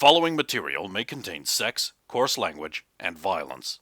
following material may contain sex, coarse language, and violence.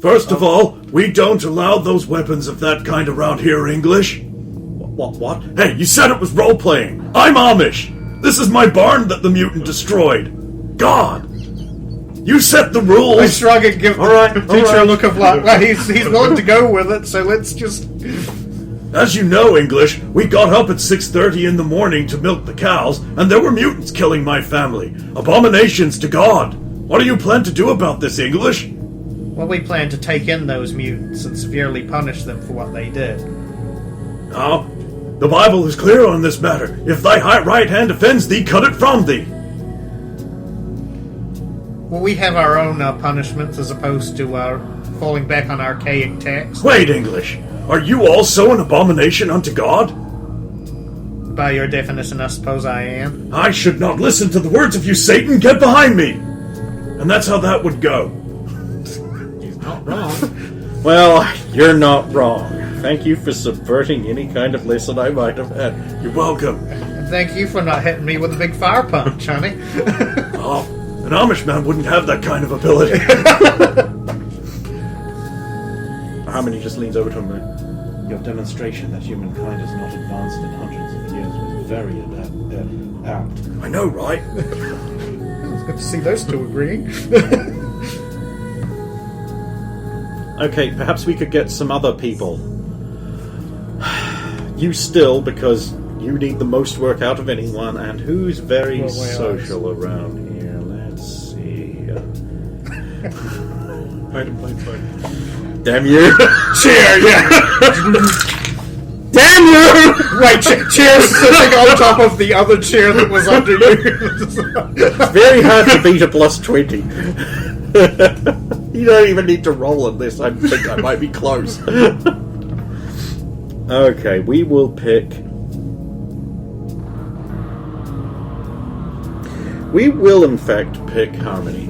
First of all, we don't allow those weapons of that kind around here, English. What? Hey, you said it was role-playing. I'm Amish. This is my barn that the mutant destroyed. God! You set the rules! I shrug and give the teacher a look of like, well, he's willing to go with it, so let's just... As you know, English, we got up at 6:30 in the morning to milk the cows, and there were mutants killing my family. Abominations to God. What do you plan to do about this, English? Well, we plan to take in those mutants and severely punish them for what they did. Now, the Bible is clear on this matter. If thy right hand offends thee, cut it from thee. Well, we have our own punishments as opposed to falling back on archaic texts. Wait, English. Are you also an abomination unto God? By your definition, I suppose I am. I should not listen to the words of you, Satan. Get behind me. And that's how that would go. Not wrong. Well, you're not wrong. Thank you for subverting any kind of lesson I might have had. You're welcome. And thank you for not hitting me with a big fire punch, honey. Oh, an Amish man wouldn't have that kind of ability. Harmony just leans over to him. Your demonstration that humankind is not advanced in hundreds of years was very apt. I know, right? It's good to see those two agreeing. Okay, perhaps we could get some other people. You still, because you need the most work out of anyone, and who's very social around here? Let's see. Damn you! Cheer, yeah! Damn you! Right, chair's sitting on top of the other chair that was under you. It's very hard to beat a plus 20. You don't even need to roll on this. I think I might be close. Okay, we will pick... We will, in fact, pick Harmony.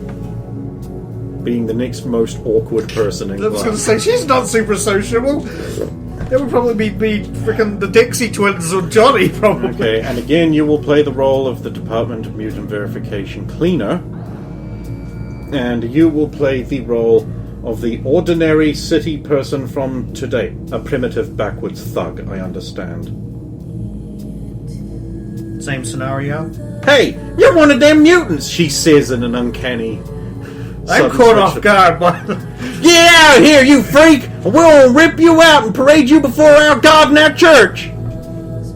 Being the next most awkward person in class. I was going to say, she's not super sociable. That would probably be freaking the Dixie Twins or Johnny, probably. Okay, and again, you will play the role of the Department of Mutant Verification Cleaner. And you will play the role of the ordinary city person from today. A primitive backwards thug, I understand. Same scenario. Hey, you're one of them mutants, she says in an uncanny... I'm caught off guard, but... Get out of here, you freak! We'll rip you out and parade you before our God and our church!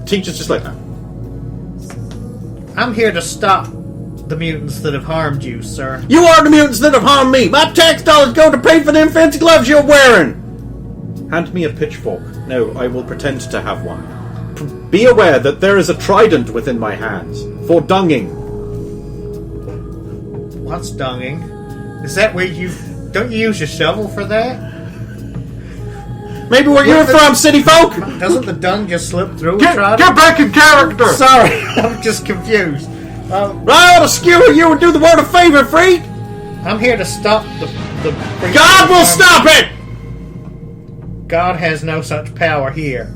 Teacher's just like that. I'm here to stop the mutants that have harmed you, sir. You are the mutants that have harmed me! My tax dollars go to pay for them fancy gloves you're wearing! Hand me a pitchfork. No, I will pretend to have one. Be aware that there is a trident within my hands. For dunging. What's dunging? Is that where you... Don't you use your shovel for that? Maybe where you're from, city folk! Doesn't the dung just slip through? Get back in character! Sorry, I'm just confused. I ought to skewer you and do the world a favor, freak! I'm here to stop the God will stop it! God has no such power here.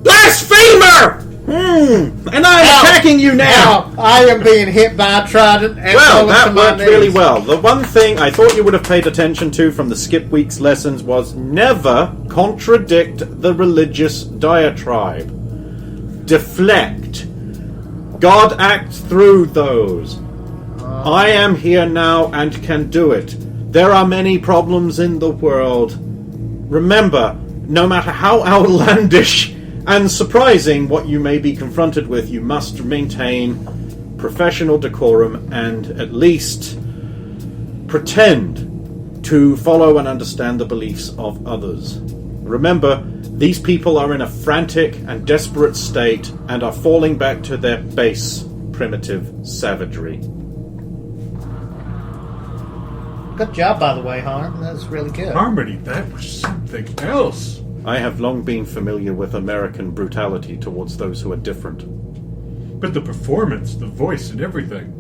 Blasphemer! And I'm attacking you now! I am being hit by a trident and well, that to my worked knees. really well. The one thing I thought you would have paid attention to from the Skip Week's lessons was never contradict the religious diatribe. Deflect. God acts through those. I am here now and can do it. There are many problems in the world. Remember, no matter how outlandish and surprising what you may be confronted with, you must maintain professional decorum and at least pretend to follow and understand the beliefs of others. Remember, these people are in a frantic and desperate state and are falling back to their base primitive savagery. Good job, by the way, Harm. That was really good. Harmony, that was something else. I have long been familiar with American brutality towards those who are different. But the performance, the voice, and everything.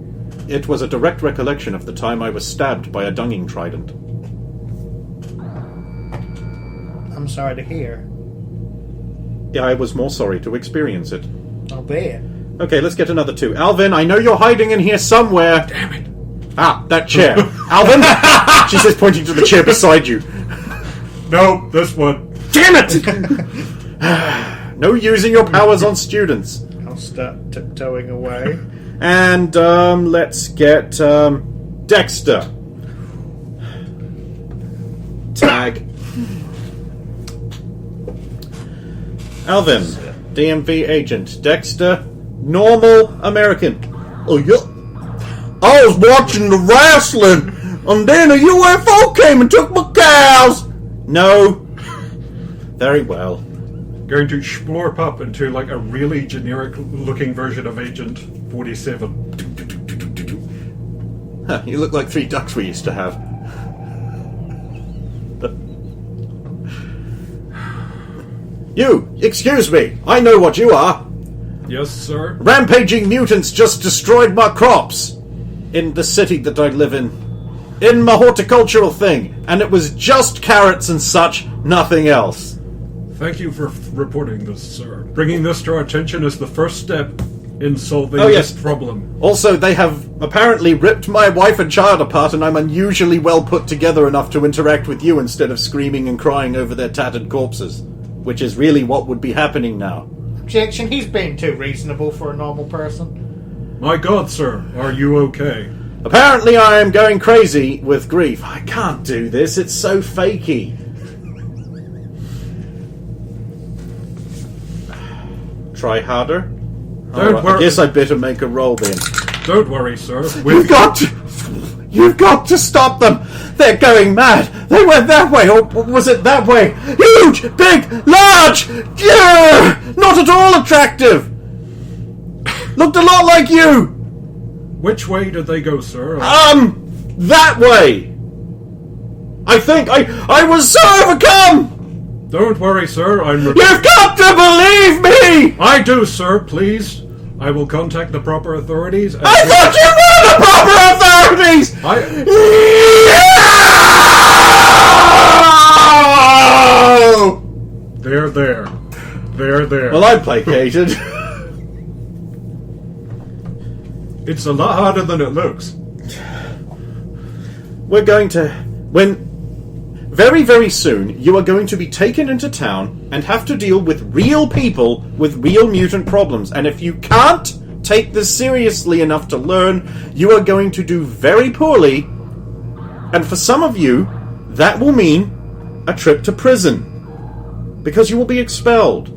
It was a direct recollection of the time I was stabbed by a dunging trident. I'm sorry to hear. Yeah, I was more sorry to experience it. I'll bet. Okay, let's get another 2. Alvin, I know you're hiding in here somewhere. Damn it. Ah, that chair. Alvin? She says, pointing to the chair beside you. No, this one. Damn it! No using your powers on students. I'll start tiptoeing away. And, let's get, Dexter. Tag. Alvin, DMV agent. Dexter, normal American. Oh, yeah. I was watching the wrestling, and then a UFO came and took my cows. No. Very well. Going to splorp up into like a really generic-looking version of Agent 47. Huh, you look like 3 ducks we used to have. You! Excuse me! I know what you are! Yes, sir. Rampaging mutants just destroyed my crops! In the city that I live in. In my horticultural thing. And it was just carrots and such, nothing else. Thank you for reporting this, sir. Bringing this to our attention is the first step in solving yes. this problem. Also, they have apparently ripped my wife and child apart, and I'm unusually well put together enough to interact with you instead of screaming and crying over their tattered corpses. Which is really what would be happening now. Objection, he's being too reasonable for a normal person. My God, sir, are you okay? Apparently I am going crazy with grief. I can't do this, it's so fakey. Try harder? Don't worry. I guess I better make a roll then. Don't worry, sir. You've got to stop them! They're going mad! They went that way, or was it that way? Huge! Big! Large! Yeah! Not at all attractive! Looked a lot like you! Which way did they go, sir? That way! I think I was so overcome! Don't worry, sir. You've got to believe me! I do, sir, please. I will contact the proper authorities. I thought you were the proper authorities! They're there. They're there. Well, I'm placated. It's a lot harder than it looks. We're going to... Very, very soon, you are going to be taken into town and have to deal with real people with real mutant problems. And if you can't take this seriously enough to learn, you are going to do very poorly. And for some of you, that will mean a trip to prison. Because you will be expelled.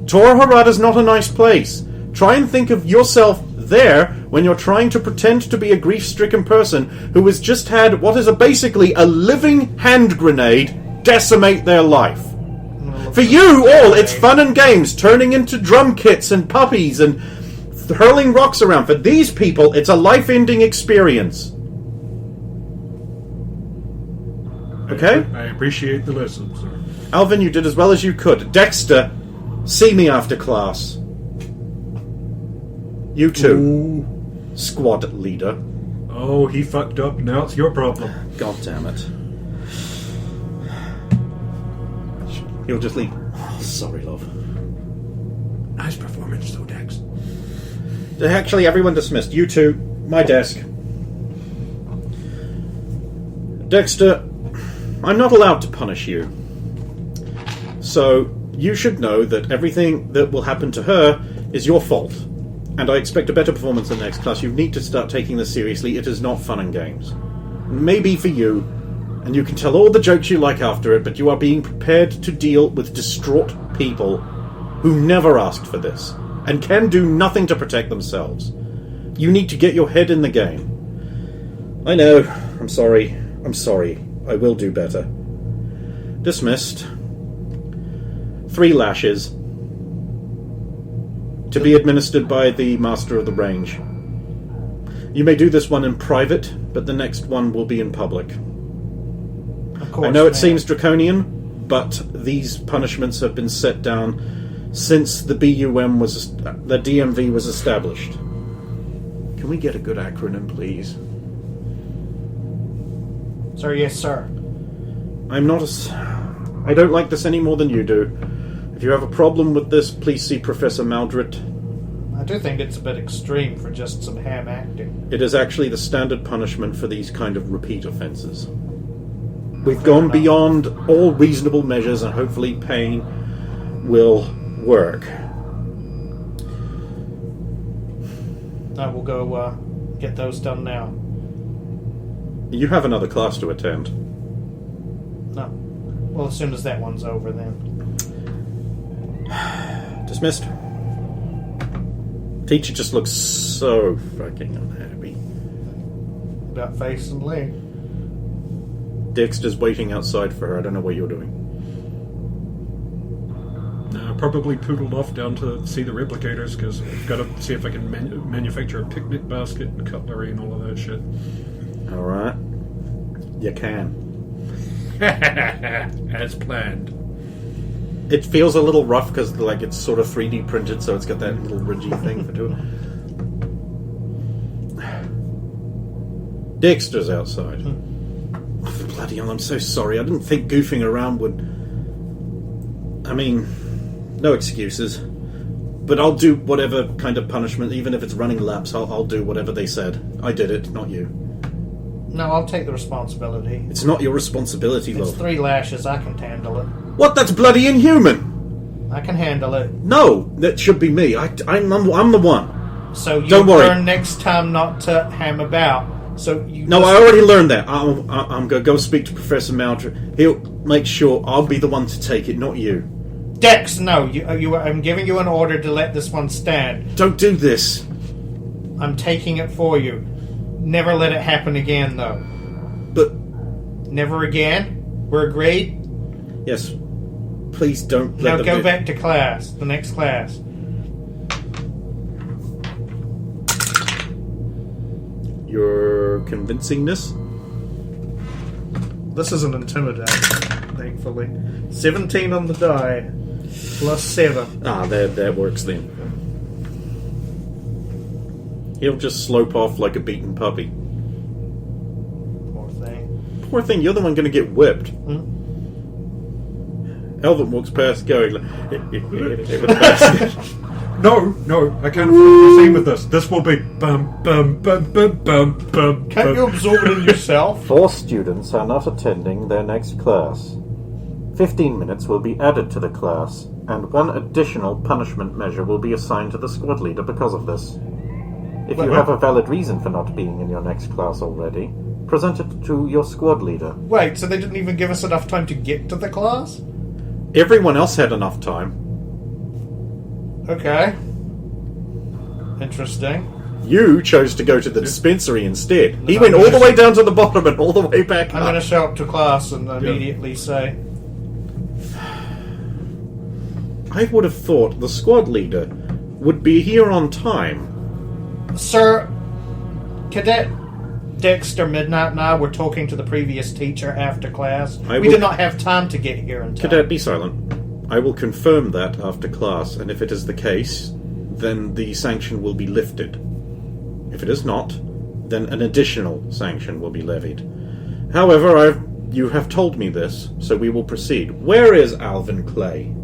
Tora Harada's not a nice place. Try and think of yourself there when you're trying to pretend to be a grief-stricken person who has just had what is basically a living hand grenade decimate their life. For you all, it's fun and games, turning into drum kits and puppies and hurling rocks around. For these people, it's a life-ending experience. Okay? I appreciate the lesson, sir. Alvin, you did as well as you could. Dexter, see me after class. You too. Ooh. Squad leader. Oh, he fucked up. Now it's your problem. God damn it. He'll just leave. Oh, sorry, love. Nice performance, though, Dex. Actually, everyone dismissed. You two, my desk. Dexter, I'm not allowed to punish you. So, you should know that everything that will happen to her is your fault. And I expect a better performance in the next class. You need to start taking this seriously. It is not fun and games. Maybe for you, and you can tell all the jokes you like after it, but you are being prepared to deal with distraught people who never asked for this, and can do nothing to protect themselves. You need to get your head in the game. I know. I'm sorry. I will do better. Dismissed. 3 lashes. To be administered by the Master of the Range. You may do this one in private, but the next one will be in public. Of course, I know it man. seems draconian, but these punishments have been set down since the DMV was established. Can we get a good acronym, please? Sir, yes, sir. I don't like this any more than you do. If you have a problem with this, please see Professor Maldrit. I do think it's a bit extreme for just some ham acting. It is actually the standard punishment for these kind of repeat offences. We've gone beyond all reasonable measures, and hopefully pain will work. I will go get those done now. You have another class to attend. No. Well, as soon as that one's over, then. Dismissed. Teacher just looks so fucking unhappy. About face and leg. Dexter's waiting outside for her. I don't know what you're doing. Probably poodled off down to see the replicators, because I've got to see if I can manufacture a picnic basket and cutlery and all of that shit. Alright. You can. As planned. It feels a little rough because it's sort of 3D printed, so it's got that little ridgy thing for doing it. Dexter's outside. Bloody hell, I'm so sorry. I didn't think goofing around would... I mean, no excuses. But I'll do whatever kind of punishment, even if it's running laps, I'll do whatever they said. I did it, not you. No, I'll take the responsibility. It's not your responsibility, It's love. 3 lashes. I can handle it. What? That's bloody inhuman! I can handle it. No, that should be me. I'm the one. So you Don't worry. learn next time not to ham about. So you. No, I already learned that. I'm going to go speak to Professor Maldry. He'll make sure I'll be the one to take it, not you. Dex, no. I'm giving you an order to let this one stand. Don't do this. I'm taking it for you. Never let it happen again, though. But... Never again? We're agreed? Yes. Please don't let Now them go do- back to class. The next class. Your convincingness? This isn't intimidating, thankfully. 17 on the die. Plus 7. Ah, that works then. He'll just slope off like a beaten puppy. Poor thing. Poor thing, you're the one going to get whipped. Elvin walks past going like... No, I can't proceed with this. This will be bum bum bum bum bum bum. Can't you absorb it in yourself? 4 students are not attending their next class. 15 minutes will be added to the class, and 1 additional punishment measure will be assigned to the squad leader because of this. If you have a valid reason for not being in your next class already, present it to your squad leader. Wait, so they didn't even give us enough time to get to the class? Everyone else had enough time. Okay. Interesting. You chose to go to the dispensary instead. He went all the way down to the bottom and all the way back I'm up. going to show up to class and immediately say... I would have thought the squad leader would be here on time. Sir, Cadet Dexter Midnight and I were talking to the previous teacher after class. We did not have time to get here in time. Cadet, be silent. I will confirm that after class, and if it is the case, then the sanction will be lifted. If it is not, then an additional sanction will be levied. However, you have told me this, so we will proceed. Where is Alvin Clay?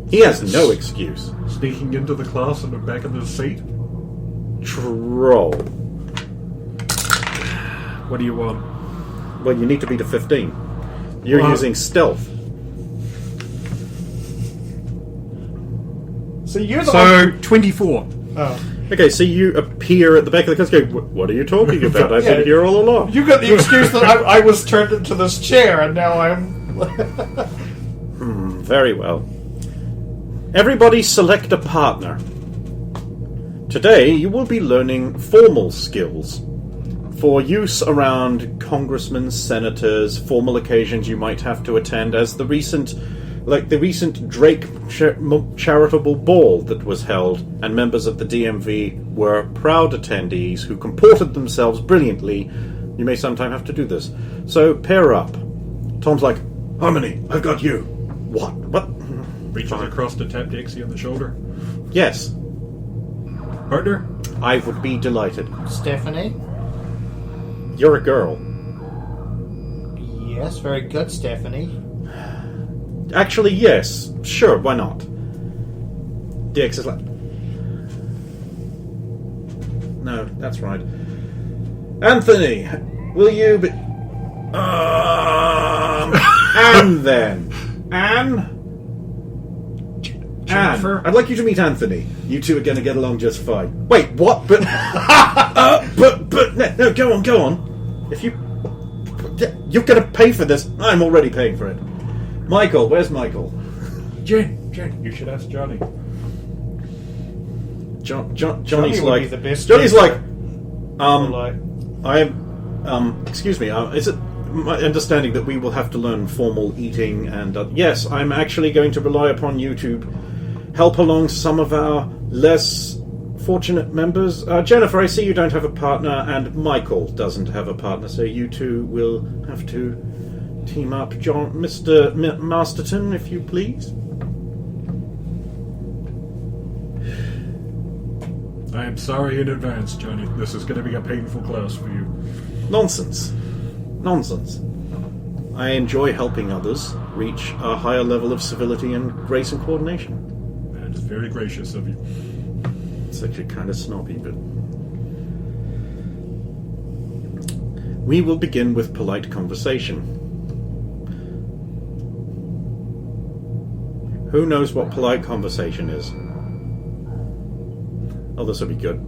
He has no excuse. Sneaking into the class in the back of the seat. Troll. What do you want? Well, you need to beat a 15. You're using stealth. So you're the So 24. Oh. Okay, so you appear at the back of the class going, what are you talking about? I've been here all along. You got the excuse that I was turned into this chair and now I'm... Very well. Everybody select a partner. Today you will be learning formal skills for use around congressmen, senators, formal occasions you might have to attend, as the recent Drake charitable ball that was held, and members of the DMV were proud attendees who comported themselves brilliantly. You may sometime have to do this. So pair up. Tom's like, Harmony, I've got you. What? What? Reaches across to tap Dixie on the shoulder. Yes, Partner? I would be delighted. Stephanie? You're a girl. Yes, very good, Stephanie. Actually, yes. Sure, why not? Dix is like... No, that's right. Anthony, will you be... Anne, then. Anne? Jennifer? Anne, I'd like you to meet Anthony. You two are going to get along just fine. Wait, what? But... no, go on. If you... You're going to pay for this. I'm already paying for it. Michael, where's Michael? Jen, you should ask Johnny. Johnny's would like... be the best Johnny's teacher. Excuse me, is it my understanding that we will have to learn formal eating and... yes, I'm actually going to rely upon you to help along some of our less fortunate members. Jennifer, I see you don't have a partner, and Michael doesn't have a partner, so you two will have to team up. Mr. Masterton, if you please. I am sorry in advance, Johnny. This is going to be a painful class for you. Nonsense. I enjoy helping others reach a higher level of civility and grace and coordination. That is very gracious of you. It's actually kind of snobby, but... We will begin with polite conversation. Who knows what polite conversation is? Oh, this will be good.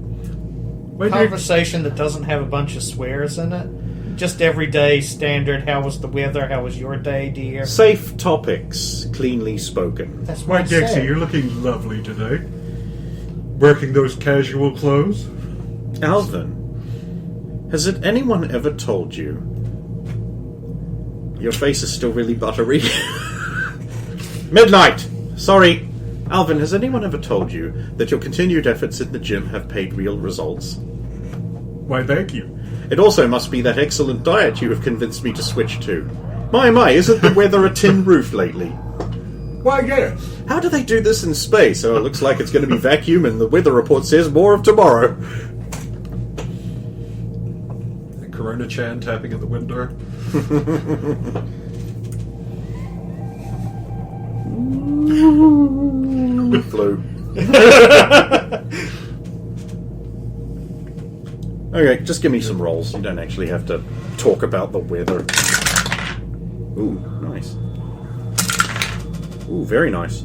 Conversation that doesn't have a bunch of swears in it. Just everyday standard. How was the weather? How was your day, dear? Safe topics, cleanly spoken. That's Why, what I Dixie, said. you're looking lovely today. Working those casual clothes. Alvin, has it anyone ever told you your face is still really buttery? Midnight! Sorry. Alvin, has anyone ever told you that your continued efforts in the gym have paid real results? Why, thank you. It also must be that excellent diet you have convinced me to switch to. My, isn't the weather a tin roof lately? Why, yes. How do they do this in space? Oh, it looks like it's going to be vacuum and the weather report says more of tomorrow. Corona-chan tapping at the window. Flu. Okay, just give me some rolls. You don't actually have to talk about the weather. Ooh, nice. Ooh, very nice.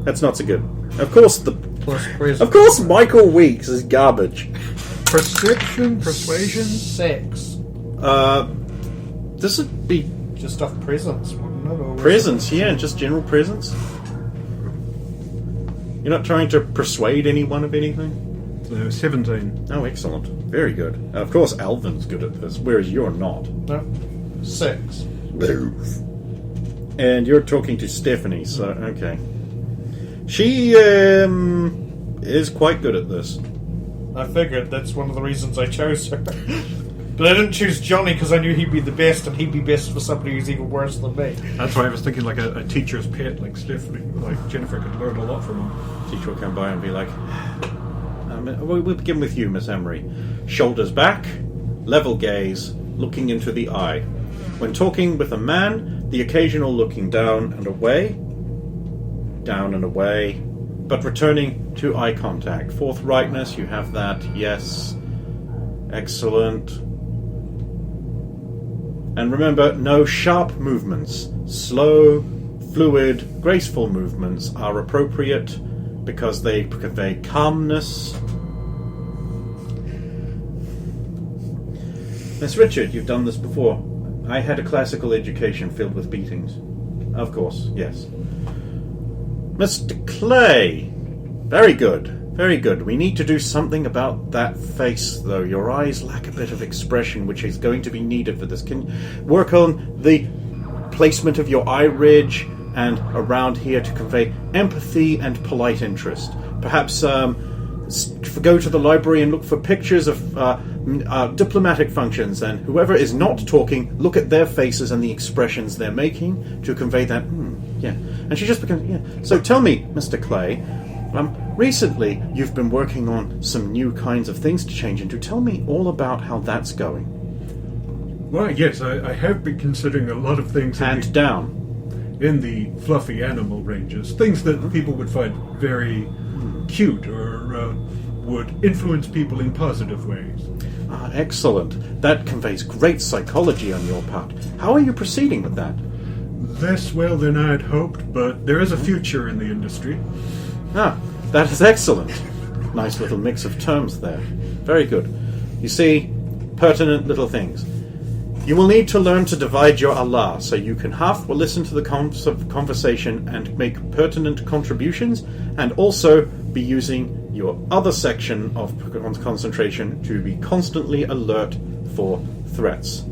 That's not so good. Of course, Michael Weeks is garbage. Persuasion? 6. This would be Just off presence, wouldn't it? Or presence, yeah, just general presence. You're not trying to persuade anyone of anything? No, 17. Oh, excellent. Very good. Of course, Alvin's good at this, whereas you're not. No. 6. And you're talking to Stephanie, so, okay. She, is quite good at this. I figured that's one of the reasons I chose her. But I didn't choose Johnny because I knew he'd be the best, and he'd be best for somebody who's even worse than me. That's why I was thinking like a teacher's pet, like Stephanie. Like Jennifer could learn a lot from him. Teacher will come by and be like, we'll begin with you, Miss Emery. Shoulders back, level gaze, looking into the eye. When talking with a man, the occasional looking down and away, but returning to eye contact. Forthrightness, you have that, yes. Excellent. And remember, no sharp movements. Slow, fluid, graceful movements are appropriate because they convey calmness. Miss Richard, you've done this before. I had a classical education filled with beatings. Of course, yes. Mr. Clay. Very good. Very good. We need to do something about that face, though. Your eyes lack a bit of expression, which is going to be needed for this. Can you work on the placement of your eye ridge and around here to convey empathy and polite interest? Perhaps go to the library and look for pictures of diplomatic functions, and whoever is not talking, look at their faces and the expressions they're making to convey that, yeah. And she just becomes, yeah. So tell me, Mr. Clay, recently you've been working on some new kinds of things to change into. Tell me all about how that's going. Why, yes, I have been considering a lot of things Hand down. in the fluffy animal ranges. Things that people would find very cute or would influence people in positive ways. Excellent. That conveys great psychology on your part. How are you proceeding with that? Less well than I'd hoped, but there is a future in the industry. That is excellent. Nice little mix of terms there. Very good. You see, pertinent little things. You will need to learn to divide your Allah, so you can half listen to the conversation and make pertinent contributions, and also be using your other section of concentration to be constantly alert for threats.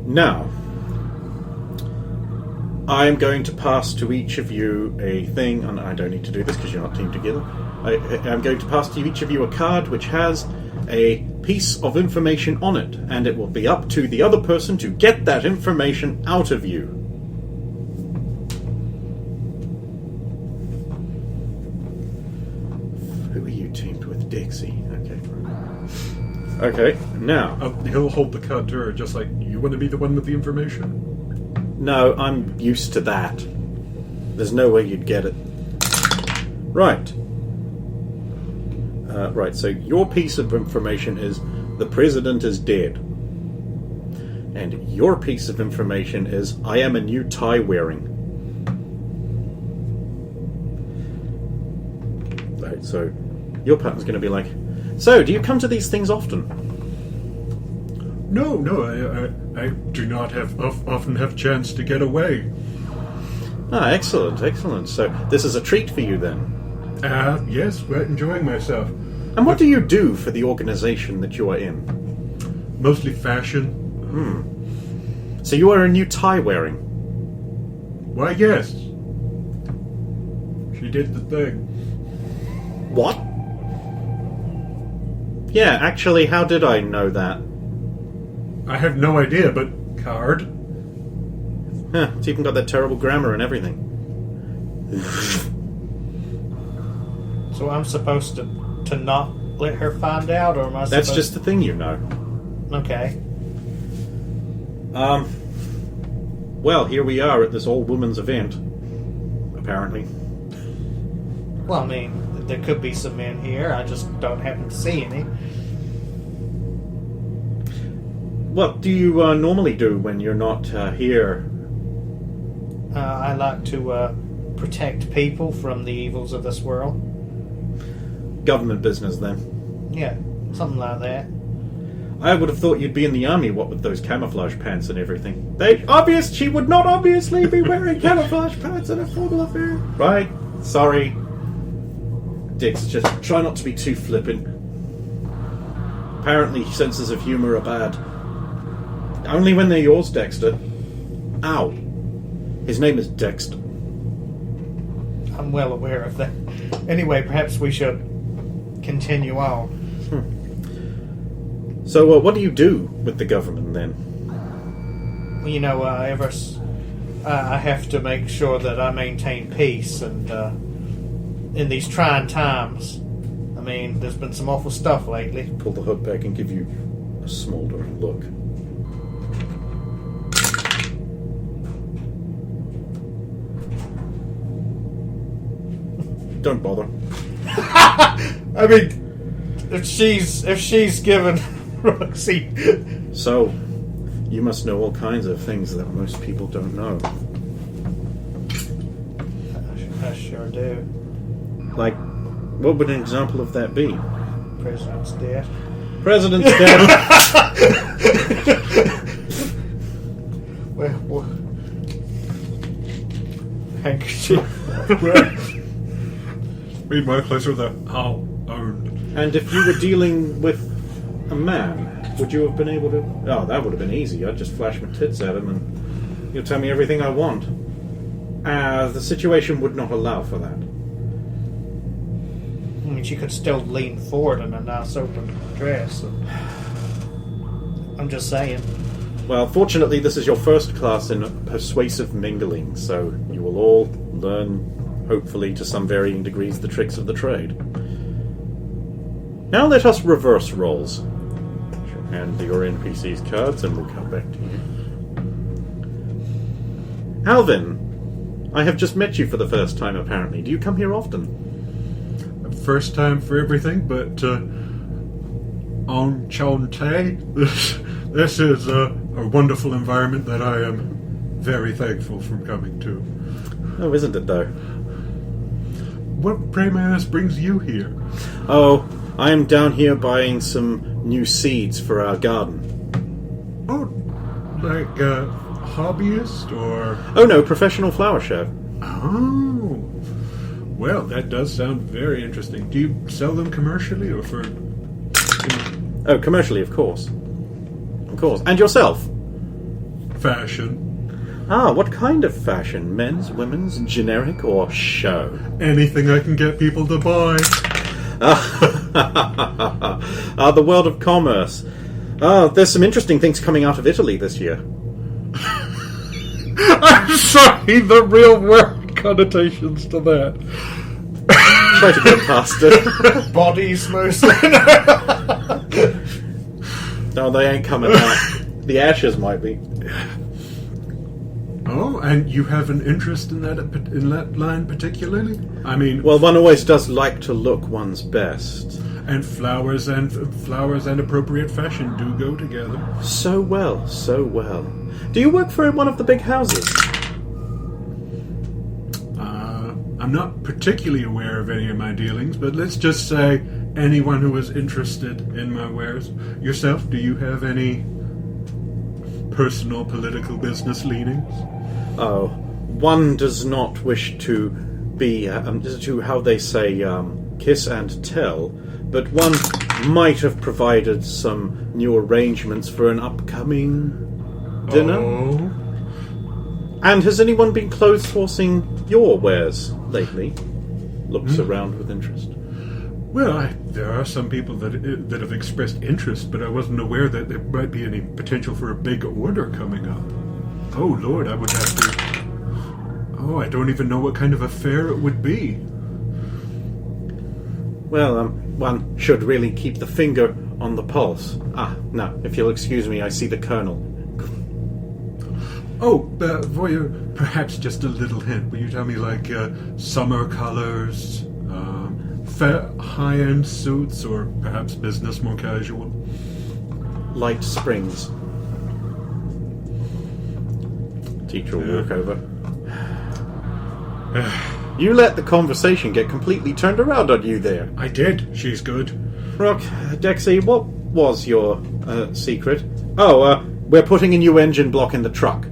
Now, I am going to pass to each of you a thing, and I don't need to do this because you're not teamed together. I'm going to pass to each of you a card which has a piece of information on it, and it will be up to the other person to get that information out of you. Who are you teamed with? Dixie. Okay, now... He'll hold the card to her, just like, you want to be the one with the information? No, I'm used to that. There's no way you'd get it. Right. Right, so your piece of information is the president is dead. And your piece of information is I am a new tie wearing. Right, so your partner's going to be like, so, do you come to these things often? No, I do not often have chance to get away. Excellent. So, this is a treat for you then? Yes, we're enjoying myself. And what do you do for the organization that you are in? Mostly fashion. So you are a new tie wearing? Why, yes. She did the thing. What? Yeah, actually, how did I know that? I have no idea, but card. It's even got that terrible grammar and everything. So I'm supposed to not let her find out, or am I supposed... That's just the thing you know. Okay. Well, here we are at this all-women's event. Apparently. Well, I mean, there could be some men here. I just don't happen to see any. What do you normally do when you're not here? I like to protect people from the evils of this world. Government business, then. Yeah, something like that. I would have thought you'd be in the army, what with those camouflage pants and everything. She would not obviously be wearing camouflage pants in a formal affair. Right, sorry. Dix, just try not to be too flippant. Apparently, senses of humour are bad. Only when they're yours, Dexter. Ow. His name is Dexter. I'm well aware of that. Anyway, perhaps we should continue on. So, what do you do with the government, then? Well, you know, I have to make sure that I maintain peace, and in these trying times, I mean, there's been some awful stuff lately. Pull the hood back and give you a smouldering look. Don't bother. I mean, if she's given Roxy. So, you must know all kinds of things that most people don't know. I sure do. Like, what would an example of that be? President's dead. President's dead. Well, handkerchief. Meanwhile, closer to the how owned. And if you were dealing with a man, would you have been able to... Oh, that would have been easy. I'd just flash my tits at him and he'll tell me everything I want. The situation would not allow for that. I mean, she could still lean forward in a nice open dress. I'm just saying. Well, fortunately, this is your first class in persuasive mingling, so you will all learn, hopefully to some varying degrees, the tricks of the trade. Now let us reverse roles. She'll hand your NPC's cards and we'll come back to you. Alvin, I have just met you for the first time, apparently. Do you come here often? First time for everything, but enchanté. This is a wonderful environment that I am very thankful from coming to. Oh, isn't it, though? What, pray may I ask, brings you here? Oh, I am down here buying some new seeds for our garden. Oh, like a hobbyist, or... Oh no, professional flower show. Oh, well, that does sound very interesting. Do you sell them commercially, or for... Oh, commercially, of course. Of course. And yourself? Fashion. Ah, what kind of fashion? Men's, women's, generic, or show? Anything I can get people to buy. The world of commerce. There's some interesting things coming out of Italy this year. I'm sorry, the real world connotations to that. Try to get past it. Bodies, mostly. No, they ain't coming out. The ashes might be. Oh, and you have an interest in that line particularly? I mean, Well, one always does like to look one's best. and flowers and appropriate fashion do go together. So well, so well. Do you work for one of the big houses? I'm not particularly aware of any of my dealings, but let's just say anyone who is interested in my wares. Yourself, do you have any personal political business leanings? Oh, one does not wish to be, to how they say, kiss and tell, but one might have provided some new arrangements for an upcoming dinner. Oh. And has anyone been clothes sourcing your wares lately? Looks around with interest. Well, there are some people that have expressed interest, but I wasn't aware that there might be any potential for a big order coming up. Oh, Lord, I would have to... Oh, I don't even know what kind of affair it would be. Well, one should really keep the finger on the pulse. Ah, no, if you'll excuse me, I see the Colonel. Oh, Voyeur, perhaps just a little hint. Will you tell me, like, summer colors, high-end suits, or perhaps business more casual? Light springs. Teacher will walk over. You let the conversation get completely turned around on you there. I did. She's good. Rock, Dexy, what was your secret? Oh, we're putting a new engine block in the truck.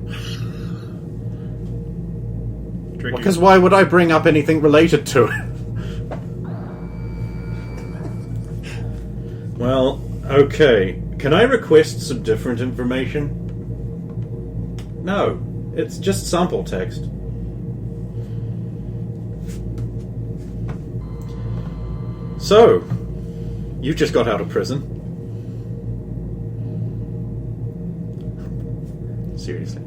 Because why would I bring up anything related to it? Well, okay. Can I request some different information? No, it's just sample text. So, you just got out of prison. Seriously.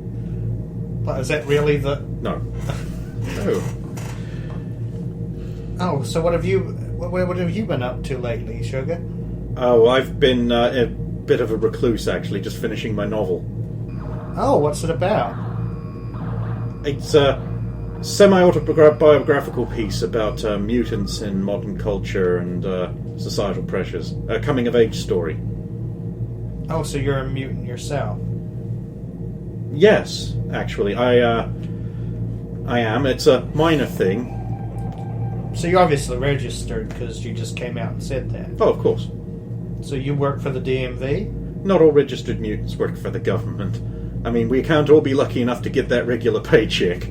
But is that really the... No. No. Oh, so what have you been up to lately, Sugar? Oh, I've been a bit of a recluse, actually, just finishing my novel. Oh, what's it about? It's a semi-autobiographical piece about mutants in modern culture and societal pressures. A coming-of-age story. Oh, so you're a mutant yourself? Yes, actually. I am. It's a minor thing. So you're obviously registered because you just came out and said that. Oh, of course. So you work for the DMV? Not all registered mutants work for the government. I mean, we can't all be lucky enough to get that regular paycheck.